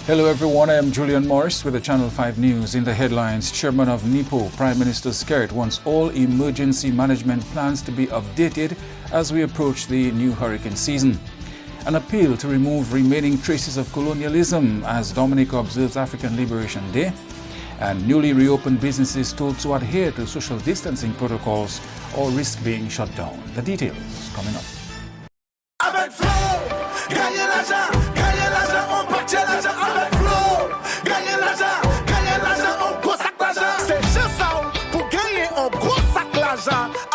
Hello everyone, I am Julian Morris with the Channel 5 News. In the headlines, Chairman of NEPO, Prime Minister Skerrit, wants all emergency management plans to be updated as we approach the new hurricane season. An appeal to remove remaining traces of colonialism as Dominica observes African Liberation Day. And newly reopened businesses told to adhere to social distancing protocols or risk being shut down. The details coming up.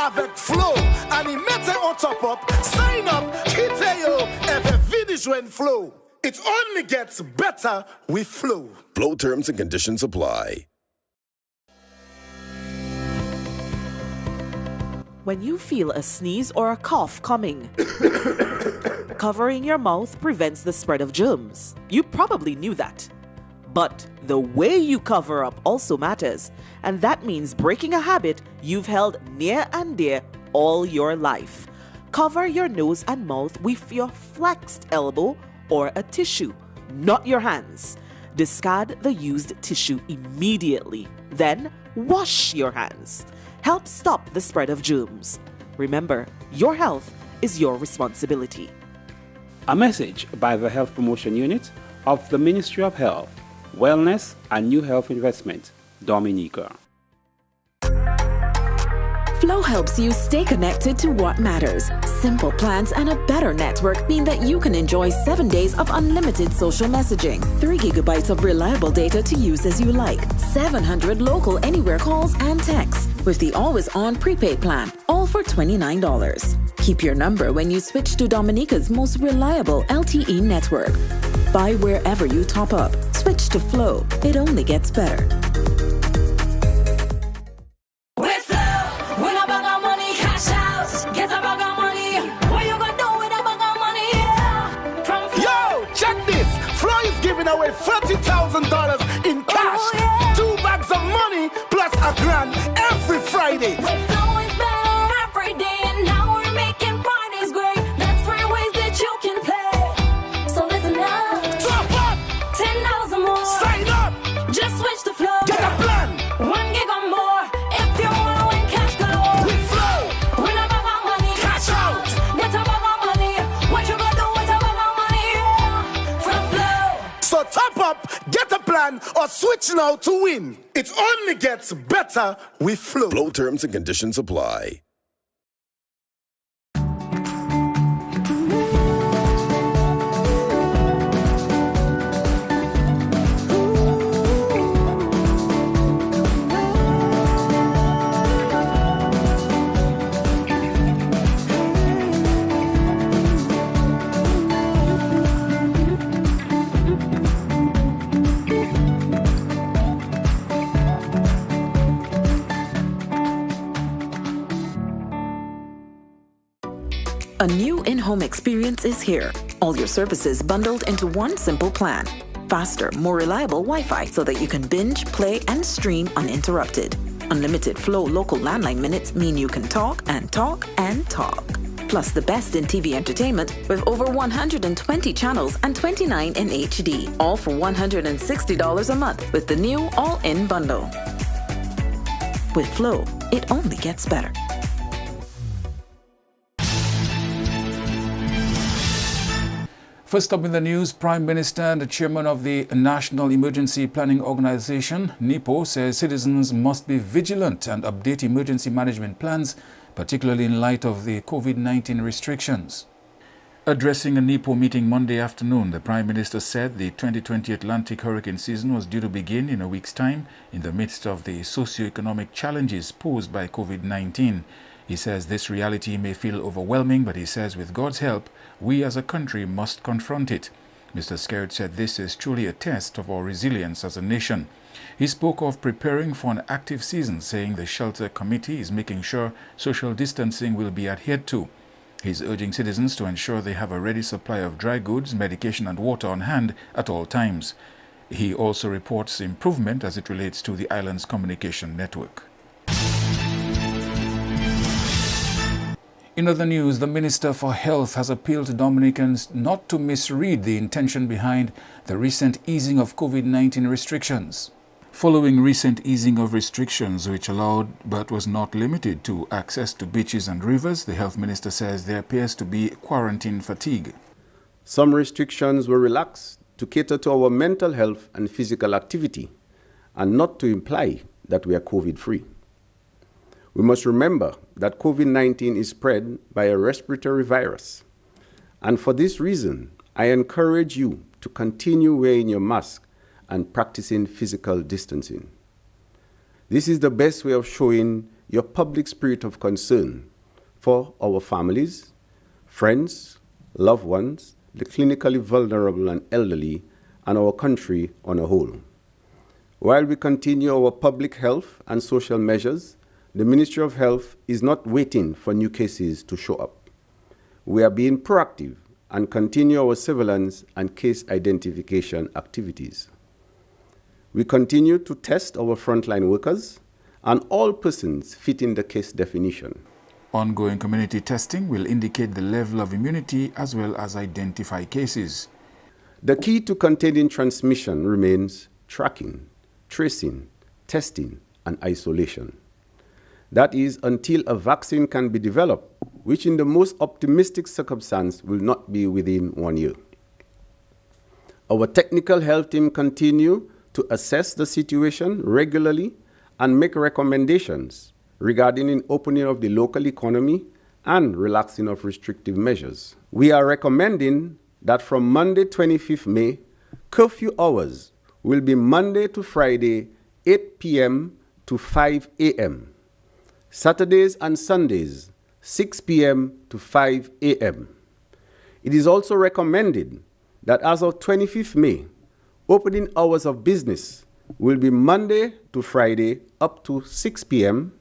Avec Flow, animé on top up, sign up, quittez yo, every video join Flow. It only gets better with Flow. Flow terms and conditions apply. When you feel a sneeze or a cough coming, covering your mouth prevents the spread of germs. You probably knew that. But the way you cover up also matters, and that means breaking a habit you've held near and dear all your life. Cover your nose and mouth with your flexed elbow or a tissue, not your hands. Discard the used tissue immediately. Then wash your hands. Help stop the spread of germs. Remember, your health is your responsibility. A message by the Health Promotion Unit of the Ministry of Health, Wellness and New Health Investment, Dominica. Flow helps you stay connected to what matters. Simple plans and a better network mean that you can enjoy 7 days of unlimited social messaging, 3 gigabytes of reliable data to use as you like, 700 local anywhere calls and texts with the always-on prepaid plan, all for $29. Keep your number when you switch to Dominica's most reliable LTE network. Buy wherever you top up. Switch to Flow. It only gets better. Away $30,000 in cash, oh, yeah. 2 bags of money plus a grand every Friday. We're flowing better every day, and now we're making Fridays great. That's 3 ways that you can play. So listen up. Top up. $10 or more. Sign up. Just switch to Flow. Get a plan. 1 gig or more. If you want to win cash galore. With Flow. Win a bag of money. Cash out. Get a bag of money. What you gonna do with a bag of money? Yeah. From Flow. So top up, get a plan, or switch now to win. It only gets better with Flow. Flow terms and conditions apply. A new in-home experience is here. All your services bundled into one simple plan. Faster, more reliable Wi-Fi so that you can binge, play, and stream uninterrupted. Unlimited Flow local landline minutes mean you can talk and talk and talk. Plus the best in TV entertainment with over 120 channels and 29 in HD. All for $160 a month with the new all-in bundle. With Flow, it only gets better. First up in the news, Prime Minister and the Chairman of the National Emergency Planning Organization, NEPO, says citizens must be vigilant and update emergency management plans, particularly in light of the COVID-19 restrictions. Addressing a NEPO meeting Monday afternoon, the Prime Minister said the 2020 Atlantic hurricane season was due to begin in a week's time in the midst of the socio-economic challenges posed by COVID-19. He says this reality may feel overwhelming, but he says with God's help, we as a country must confront it. Mr. Skerrit said this is truly a test of our resilience as a nation. He spoke of preparing for an active season, saying the shelter committee is making sure social distancing will be adhered to. He's urging citizens to ensure they have a ready supply of dry goods, medication and water on hand at all times. He also reports improvement as it relates to the island's communication network. In other news, the Minister for Health has appealed to Dominicans not to misread the intention behind the recent easing of COVID-19 restrictions. Following recent easing of restrictions which allowed but was not limited to access to beaches and rivers, the Health Minister says there appears to be quarantine fatigue. Some restrictions were relaxed to cater to our mental health and physical activity and not to imply that we are COVID-free. We must remember that COVID-19 is spread by a respiratory virus. And for this reason, I encourage you to continue wearing your mask and practicing physical distancing. This is the best way of showing your public spirit of concern for our families, friends, loved ones, the clinically vulnerable and elderly, and our country on a whole. While we continue our public health and social measures, the Ministry of Health is not waiting for new cases to show up. We are being proactive and continue our surveillance and case identification activities. We continue to test our frontline workers and all persons fitting the case definition. Ongoing community testing will indicate the level of immunity as well as identify cases. The key to containing transmission remains tracking, tracing, testing, and isolation. That is until a vaccine can be developed, which in the most optimistic circumstance will not be within 1 year. Our technical health team continue to assess the situation regularly and make recommendations regarding the opening of the local economy and relaxing of restrictive measures. We are recommending that from Monday 25th May, curfew hours will be Monday to Friday, 8 p.m. to 5 a.m. Saturdays and Sundays, 6 p.m. to 5 a.m. It is also recommended that as of 25th May, opening hours of business will be Monday to Friday up to 6 p.m.,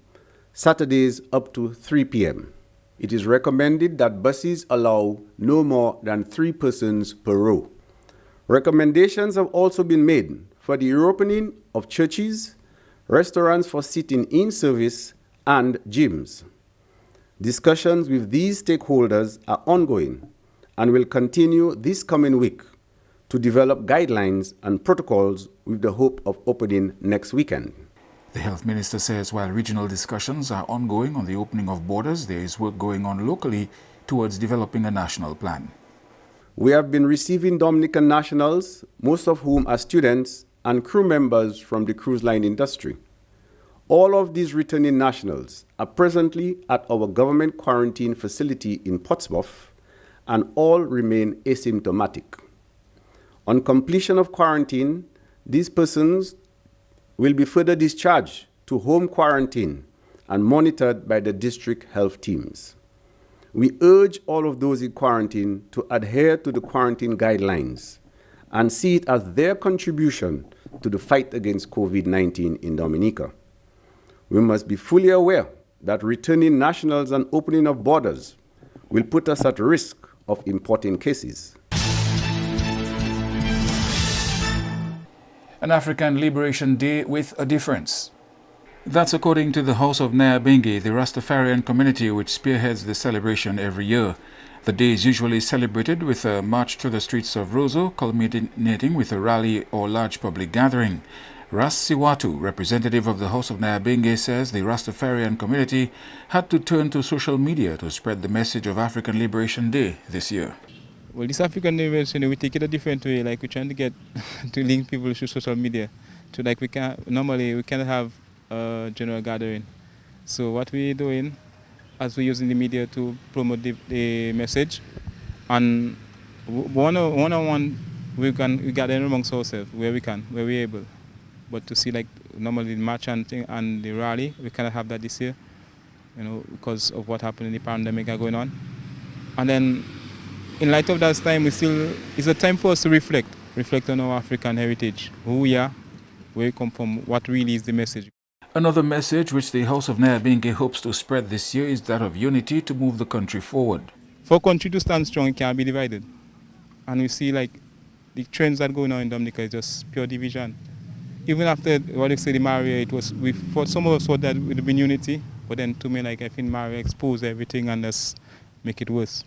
Saturdays up to 3 p.m. It is recommended that buses allow no more than 3 persons per row. Recommendations have also been made for the reopening of churches, restaurants for sitting-in service, and gyms. Discussions with these stakeholders are ongoing and will continue this coming week to develop guidelines and protocols with the hope of opening next weekend. The Health Minister says while regional discussions are ongoing on the opening of borders, there is work going on locally towards developing a national plan. We have been receiving Dominican nationals, most of whom are students and crew members from the cruise line industry. All of these returning nationals are presently at our government quarantine facility in Portsmouth, and all remain asymptomatic. On completion of quarantine, these persons will be further discharged to home quarantine and monitored by the district health teams. We urge all of those in quarantine to adhere to the quarantine guidelines and see it as their contribution to the fight against COVID-19 in Dominica. We must be fully aware that returning nationals and opening of borders will put us at risk of importing cases. An African Liberation Day with a difference. That's according to the House of Nyabingi, the Rastafarian community which spearheads the celebration every year. The day is usually celebrated with a march through the streets of Roseau, culminating with a rally or large public gathering. Ras Siwatu, representative of the House of Nyabingi, says the Rastafarian community had to turn to social media to spread the message of African Liberation Day this year. Well, this African Liberation Day, we take it a different way. Like, we're trying to get to link people through social media. So, like, we can't have a general gathering. So, what we're doing, as we're using the media to promote the message, and one-on-one, we gather amongst ourselves where we're able. But to see, like, normally the march and the rally, we cannot have that this year, because of what happened in the pandemic going on. And then, in light of that time, it's a time for us to reflect on our African heritage, who we are, where we come from, what really is the message. Another message which the House of Nyabingi hopes to spread this year is that of unity to move the country forward. For a country to stand strong, it can't be divided. And we see, like, the trends that are going on in Dominica is just pure division. Even after what they say the Maria, some of us thought that it would have been unity, but then to me, like, I think Maria exposed everything and just make it worse.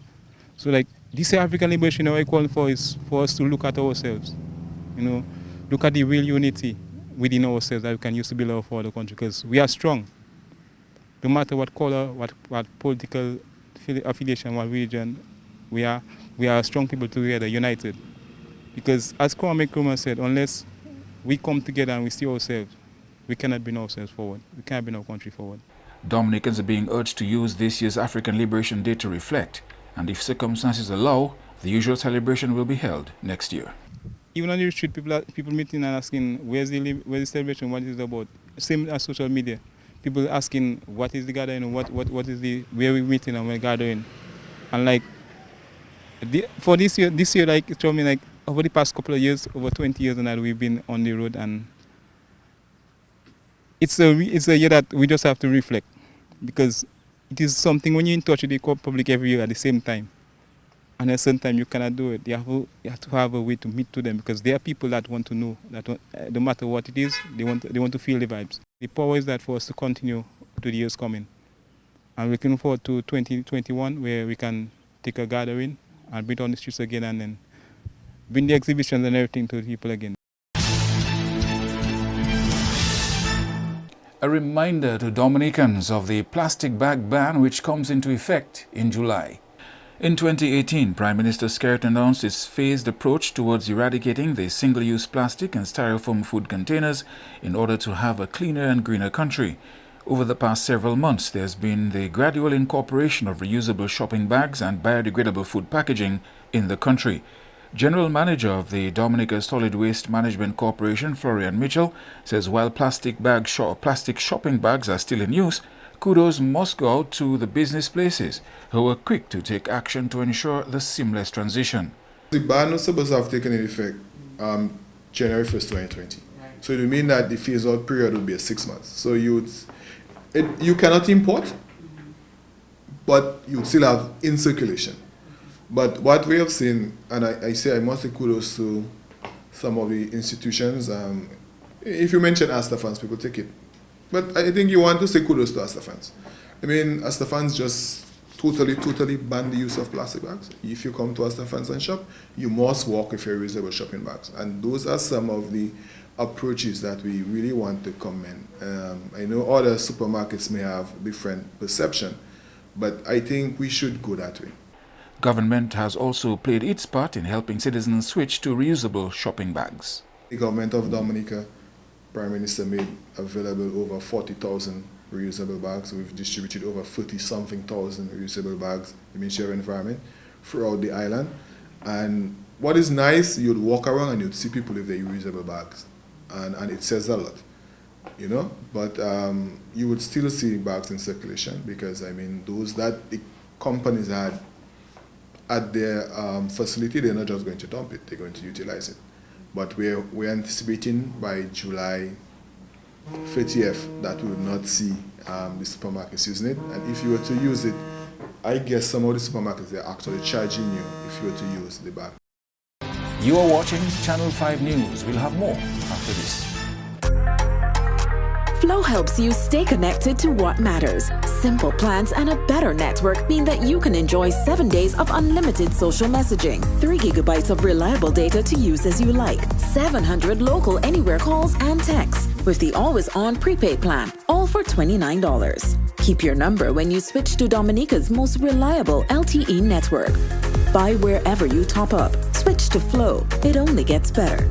So like this African liberation, what I call for is for us to look at ourselves, you know, look at the real unity within ourselves that we can use to build our for the country, because we are strong. No matter what color, what political affiliation, what religion, we are strong people together, united. Because as Kwame Nkrumah said, unless we come together and we see ourselves, we cannot bring ourselves forward. We cannot bring our country forward. Dominicans are being urged to use this year's African Liberation Day to reflect, and if circumstances allow, the usual celebration will be held next year. Even on the street, people meeting and asking, where's the celebration, what is it about? Same as social media. People asking, what is the gathering, what is the, where we meeting and we're gathering. And like, for this year, like, it showed me like, over the past couple of years, over 20 years now, we've been on the road, and it's a year that we just have to reflect, because it is something when you're in touch with the public every year at the same time, and at the same time you cannot do it. You have to have a way to meet to them, because there are people that want to know, that no matter what it is, they want to feel the vibes. The power is that for us to continue to the years coming. I'm looking forward to 2021, where we can take a gathering and be on the streets again, and then bring the exhibitions and everything to the people again. A reminder to Dominicans of the plastic bag ban, which comes into effect in July. In 2018, Prime Minister Skerrit announced his phased approach towards eradicating the single-use plastic and styrofoam food containers in order to have a cleaner and greener country. Over the past several months, there's been the gradual incorporation of reusable shopping bags and biodegradable food packaging in the country. General Manager of the Dominica Solid Waste Management Corporation, Florian Mitchell, says while plastic shopping bags are still in use, kudos must go out to the business places who were quick to take action to ensure the seamless transition. The ban was supposed to have taken effect January 1st, 2020. So it would mean that the phase-out period would be 6 months. So you cannot import, but you would still have in circulation. But what we have seen, and I say I must say kudos to some of the institutions. If you mention Astafans, people take it. But I think you want to say kudos to Astafans. I mean, Astafans just totally ban the use of plastic bags. If you come to Astafans and shop, you must walk with your reusable shopping bags. And those are some of the approaches that we really want to commend. I know other supermarkets may have different perception, but I think we should go that way. Government has also played its part in helping citizens switch to reusable shopping bags. The government of Dominica, Prime Minister made available over 40,000 reusable bags. We've distributed over 30-something thousand reusable bags, the Ministry of Environment, throughout the island. And what is nice, you'd walk around and you'd see people with their reusable bags. And it says a lot, you know. But you would still see bags in circulation, because, I mean, those that the companies had at their facility, they're not just going to dump it, they're going to utilize it. But we're anticipating by July 30th that we will not see the supermarkets using it. And if you were to use it, I guess some of the supermarkets, they're actually charging you if you were to use the bag. You are watching Channel 5 News. We'll have more after this. Flow helps you stay connected to what matters. Simple plans and a better network mean that you can enjoy 7 days of unlimited social messaging, 3 gigabytes of reliable data to use as you like, 700 local anywhere calls and texts, with the always-on prepaid plan, all for $29. Keep your number when you switch to Dominica's most reliable LTE network. Buy wherever you top up. Switch to Flow. It only gets better.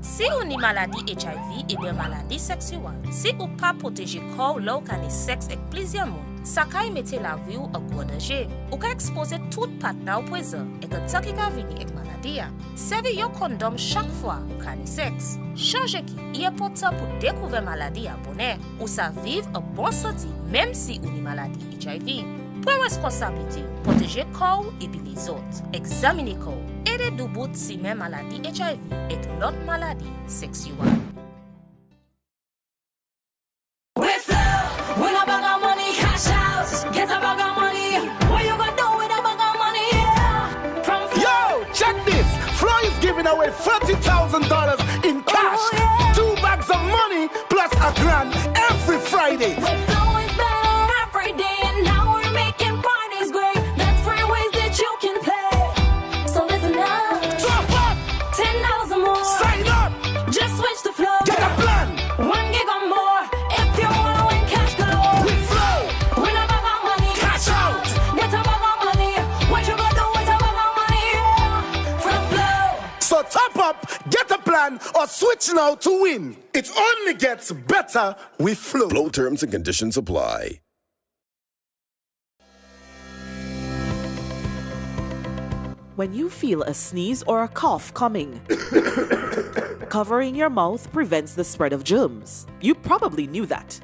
Si ou ni maladi HIV et bien maladi sexuelle, si ou pas protéger corps lò ka ni sexe ek plusieurs moun, sa kay mette la vie ou ak gros danger. Ou ka expose tout partner ou poison et que ta ki ka vini ek maladi ya. Servi yo kondom chaque fois ou ka ni sexe. Change ki, y important pour découvrir maladi ya bonheur ou sa vive en bonne santé même si ou ni maladi HIV. Prends responsabilité, protéger corps et puis les autres. Examiner corps. Aidez du bout si même maladie HIV et l'autre maladie sexuelle. With Flow, when I bag of money, cash out. Get a bag of money. What you gonna do with a bag of money? Yeah. From Flow. Yo, check this. Flow is giving away $30,000 in cash. Oh, yeah. 2 bags of money plus $1,000 every Friday. With Flow is better. So top up, get a plan, or switch now to win. It only gets better with Flow. Flow terms and conditions apply. When you feel a sneeze or a cough coming, covering your mouth prevents the spread of germs. You probably knew that.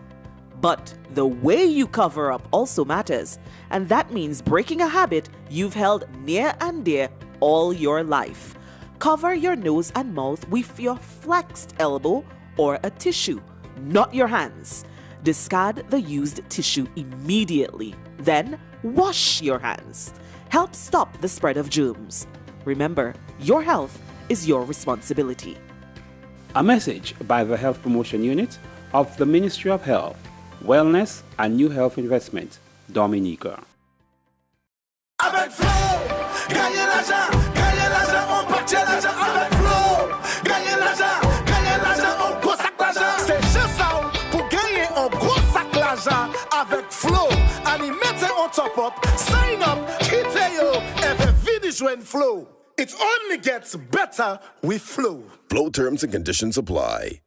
But the way you cover up also matters, and that means breaking a habit you've held near and dear all your life. Cover your nose and mouth with your flexed elbow or a tissue, not your hands. Discard the used tissue immediately. Then wash your hands. Help stop the spread of germs. Remember, your health is your responsibility. A message by the Health Promotion Unit of the Ministry of Health, Wellness and New Health Investment, Dominica. Avec Flow, gagnez l'argent, on partit l'argent avec Flow. Gagnez l'argent, on gros sac l'argent. C'est juste ça pour gagner un gros sac l'argent avec Flow. Animez on top up, sign up, quittez yo, et venez joindre Flow. It only gets better with Flow. Flow terms and conditions apply.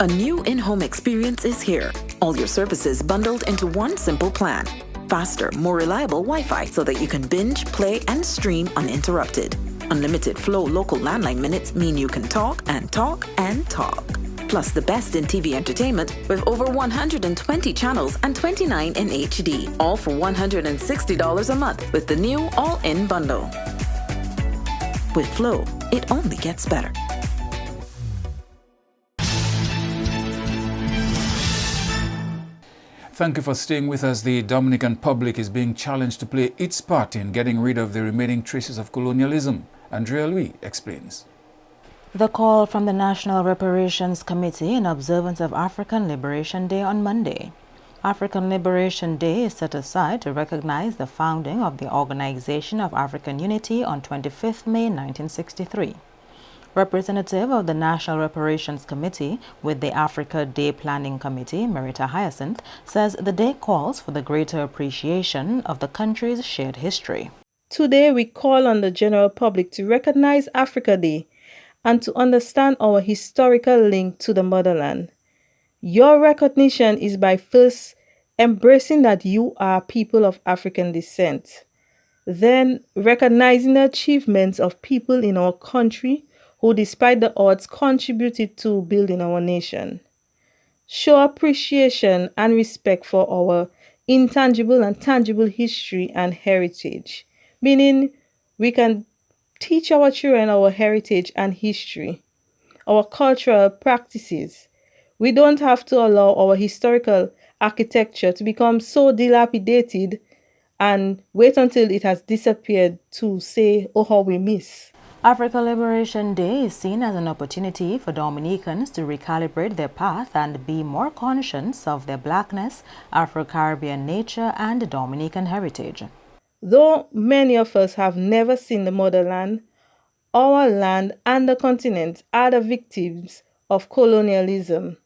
A new in-home experience is here. All your services bundled into one simple plan. Faster, more reliable Wi-Fi so that you can binge, play, and stream uninterrupted. Unlimited Flow local landline minutes mean you can talk and talk and talk. Plus the best in TV entertainment with over 120 channels and 29 in HD. All for $160 a month with the new all-in bundle. With Flow, it only gets better. Thank you for staying with us. The Dominican public is being challenged to play its part in getting rid of the remaining traces of colonialism. Andrea Louis explains. The call from the National Reparations Committee in observance of African Liberation Day on Monday. African Liberation Day is set aside to recognize the founding of the Organization of African Unity on 25th May 1963. Representative of the National Reparations Committee with the Africa Day Planning Committee, Merita Hyacinth, says the day calls for the greater appreciation of the country's shared history. Today we call on the general public to recognize Africa Day and to understand our historical link to the motherland. Your recognition is by first embracing that you are people of African descent, then recognizing the achievements of people in our country who despite the odds contributed to building our nation. Show appreciation and respect for our intangible and tangible history and heritage, meaning we can teach our children our heritage and history, our cultural practices. We don't have to allow our historical architecture to become so dilapidated and wait until it has disappeared to say, oh, how we miss. Africa Liberation Day is seen as an opportunity for Dominicans to recalibrate their path and be more conscious of their blackness, Afro-Caribbean nature, and Dominican heritage. Though many of us have never seen the motherland, our land and the continent are the victims of colonialism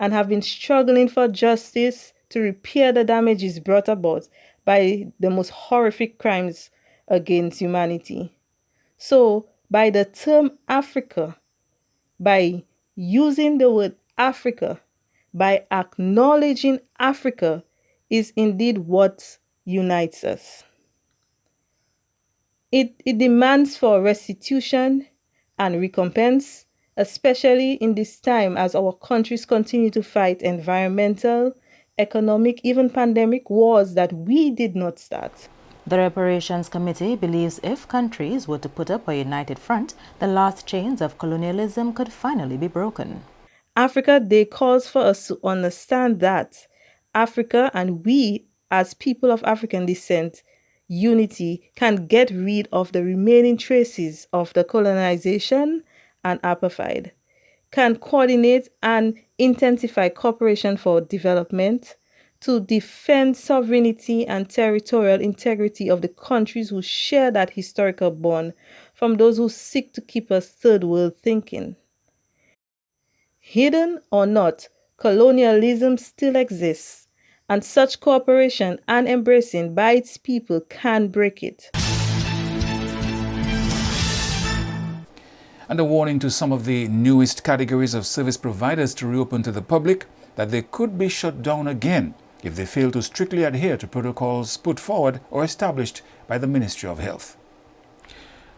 and have been struggling for justice to repair the damages brought about by the most horrific crimes against humanity. So, by the term Africa, by using the word Africa, by acknowledging Africa is indeed what unites us. It demands for restitution and recompense, especially in this time as our countries continue to fight environmental, economic, even pandemic wars that we did not start. The Reparations Committee believes if countries were to put up a united front, the last chains of colonialism could finally be broken. Africa Day calls for us to understand that Africa and we as people of African descent unity can get rid of the remaining traces of the colonization and apartheid, can coordinate and intensify cooperation for development, to defend sovereignty and territorial integrity of the countries who share that historical bond from those who seek to keep us third world thinking. Hidden or not, colonialism still exists, and such cooperation and embracing by its people can break it. And a warning to some of the newest categories of service providers to reopen to the public that they could be shut down again if they fail to strictly adhere to protocols put forward or established by the Ministry of Health.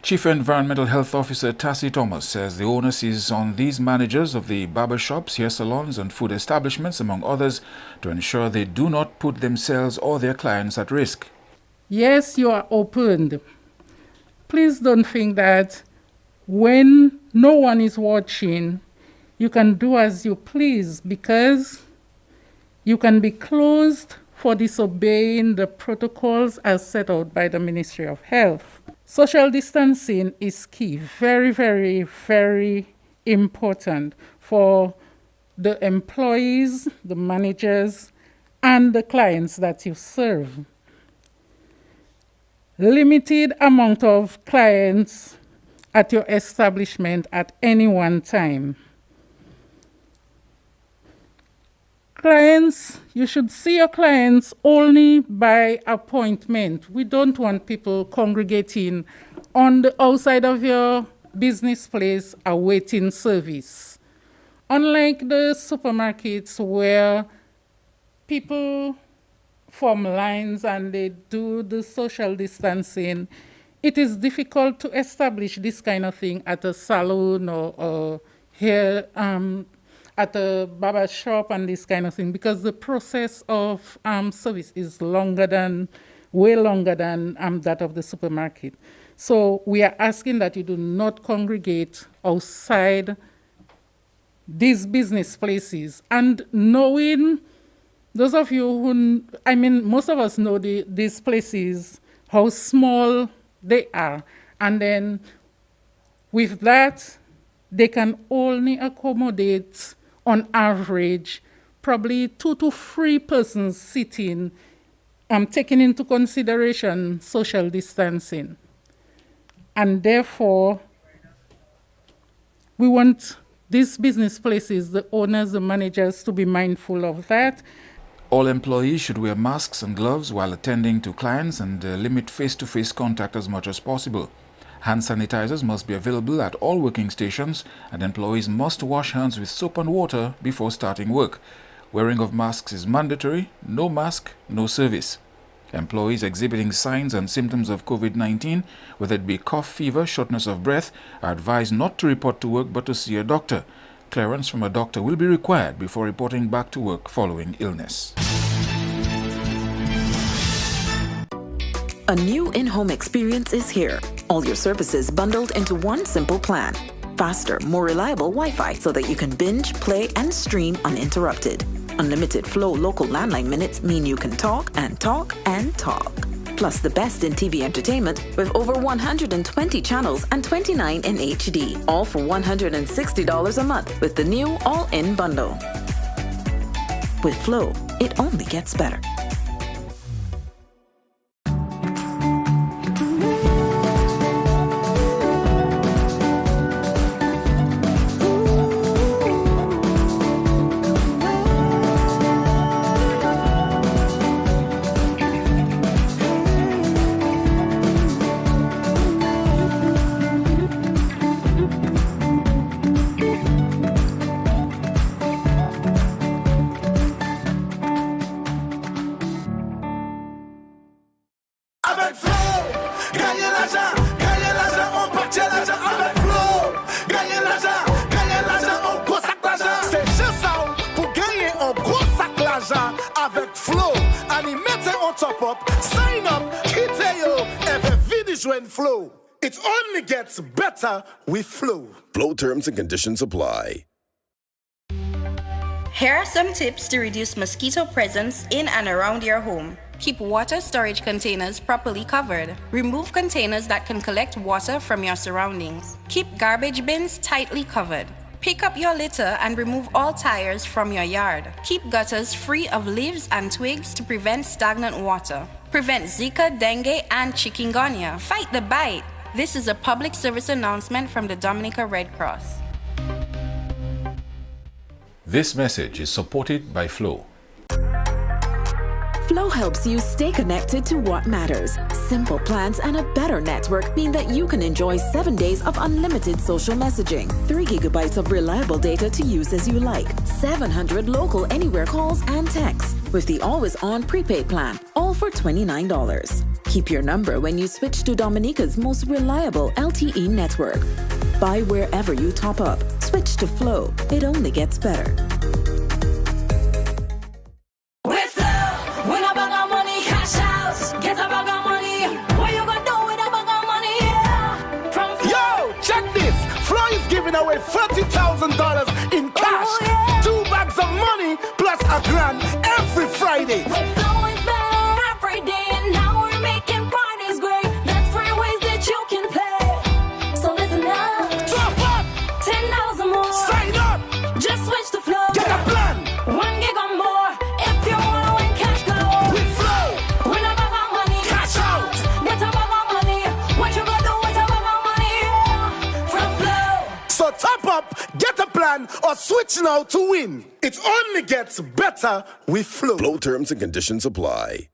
Chief Environmental Health Officer Tassie Thomas says the onus is on these managers of the barber shops, hair salons and food establishments, among others, to ensure they do not put themselves or their clients at risk. Yes, you are opened. Please don't think that when no one is watching, you can do as you please, because you can be closed for disobeying the protocols as set out by the Ministry of Health. Social distancing is key, very, very, very important for the employees, the managers, and the clients that you serve. Limited amount of clients at your establishment at any one time. Clients, you should see your clients only by appointment. We don't want people congregating on the outside of your business place awaiting service. Unlike the supermarkets where people form lines and they do the social distancing, it is difficult to establish this kind of thing at a salon or here at a barber shop and this kind of thing, because the process of service is way longer than that of the supermarket. So we are asking that you do not congregate outside these business places. And knowing, those of you who, most of us know these places, how small they are. And then with that, they can only accommodate on average, probably 2 to 3 persons sitting, taking into consideration social distancing. And therefore, we want these business places, the owners, the managers, to be mindful of that. All employees should wear masks and gloves while attending to clients and limit face-to-face contact as much as possible. Hand sanitizers must be available at all working stations, and employees must wash hands with soap and water before starting work. Wearing of masks is mandatory. No mask, no service. Employees exhibiting signs and symptoms of COVID-19, whether it be cough, fever, shortness of breath, are advised not to report to work but to see a doctor. Clearance from a doctor will be required before reporting back to work following illness. A new in-home experience is here. All your services bundled into one simple plan. Faster, more reliable Wi-Fi so that you can binge, play, and stream uninterrupted. Unlimited Flow local landline minutes mean you can talk and talk and talk. Plus the best in TV entertainment with over 120 channels and 29 in HD. All for $160 a month with the new all-in bundle. With Flow, it only gets better. Avec Flow, animé on top up, sign up, quittez yo, every video join Flow. It only gets better with Flow. Flow terms and conditions apply. Here are some tips to reduce mosquito presence in and around your home. Keep water storage containers properly covered. Remove containers that can collect water from your surroundings. Keep garbage bins tightly covered. Pick up your litter and remove all tires from your yard. Keep gutters free of leaves and twigs to prevent stagnant water. Prevent Zika, dengue, and chikungunya. Fight the bite. This is a public service announcement from the Dominica Red Cross. This message is supported by Flow. Flow helps you stay connected to what matters. Simple plans and a better network mean that you can enjoy 7 days of unlimited social messaging, 3 gigabytes of reliable data to use as you like, 700 local anywhere calls and texts, with the always-on prepaid plan, all for $29. Keep your number when you switch to Dominica's most reliable LTE network. Buy wherever you top up. Switch to Flow. It only gets better. Away $40,000 in cash, 2 bags of money plus a grand every Friday. We're flowing better every day, and now we're making parties great. There's 3 ways that you can play. So listen up. Top up. $10 or more. Sign up. Just switch to Flow. Get a plan. 1 gig or more. If you want to win cash galore. We Flow. Win a bag of money. Cash out. Get a bag of money. What you gonna do with a bag of money? From Flow. So top up, get a plan, or switch now to win. It only gets better with Flow. Flow terms and conditions apply.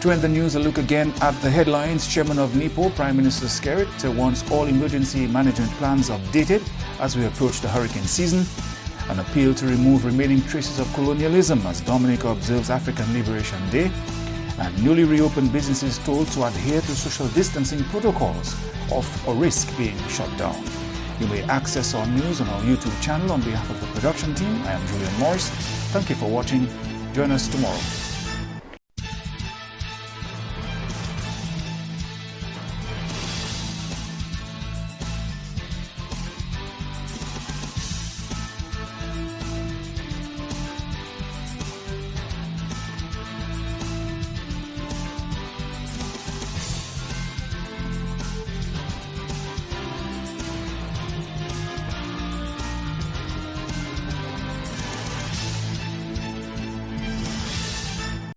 To end the news, a look again at the headlines. Chairman of NEPO, Prime Minister Skerrit, wants all emergency management plans updated as we approach the hurricane season. An appeal to remove remaining traces of colonialism as Dominica observes African Liberation Day. And newly reopened businesses told to adhere to social distancing protocols or risk being shut down. You may access our news on our YouTube channel. On behalf of the production team, I am Julian Morris. Thank you for watching. Join us tomorrow.